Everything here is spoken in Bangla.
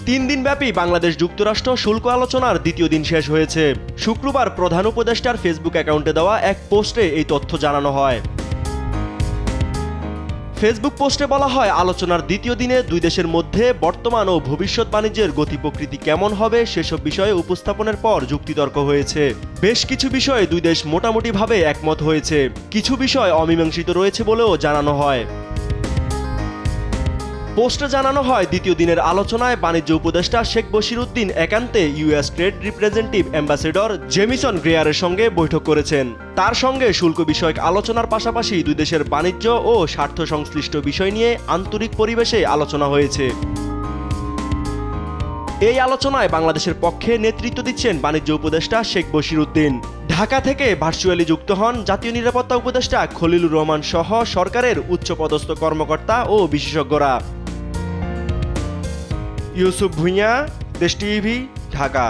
3 দিনব্যাপী বাংলাদেশ যুক্তরাষ্ট্র শুল্ক আলোচনার দ্বিতীয় দিন শেষ হয়েছে। শুক্রবার প্রধান উপদেষ্টার ফেসবুক অ্যাকাউন্টে দেওয়া এক পোস্টে এই তথ্য জানানো হয়। ফেসবুক পোস্টে বলা হয়, আলোচনার দ্বিতীয় দিনে দুই দেশের মধ্যে বর্তমান ও ভবিষ্যৎ বাণিজ্যের গতি প্রকৃতি কেমন হবে সেসব বিষয়ে উপস্থাপনের পর যুক্তিতর্ক হয়েছে। বেশ কিছু বিষয়ে দুই দেশ মোটামুটিভাবে একমত হয়েছে, কিছু বিষয় অমীমাংসিত রয়েছে বলেও জানানো হয়। পোস্টে জানানো হয়, দ্বিতীয় দিনের আলোচনায় বাণিজ্য উপদেষ্টা শেখ বশির উদ্দিন একান্তে US trade representative ambassador Jamieson গ্রেয়ারের সঙ্গে বৈঠক করেছেন। তার সঙ্গে শুল্ক বিষয়ক আলোচনার পাশাপাশি দুই দেশের বাণিজ্য ও স্বার্থ সংশ্লিষ্ট বিষয় নিয়ে আন্তরিক পরিবেশে আলোচনা হয়েছে। এই আলোচনায় বাংলাদেশের পক্ষে নেতৃত্ব দিচ্ছেন বাণিজ্য উপদেষ্টা শেখ বশির-উদ্দিন। ঢাকা থেকে ভার্চুয়ালি যুক্ত হন জাতীয় নিরাপত্তা উপদেষ্টা খলিলুর রহমান সহ সরকারের উচ্চপদস্থ কর্মকর্তা ও বিশেষজ্ঞরা। ইউসুফ ভুঁইয়া, দেশ টিভি, ঢাকা।